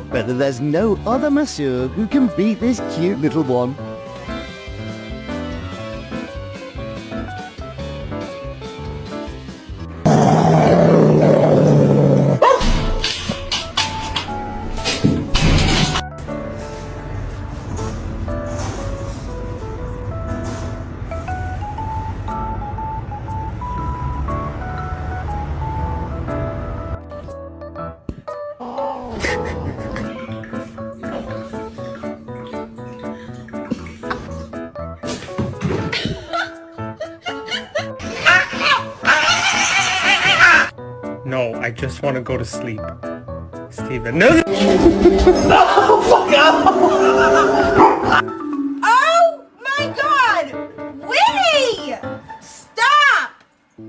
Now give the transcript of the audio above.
But there's no other masseur who can beat this cute little one. No, I just want to go to sleep. Steven, no! No, fuck off!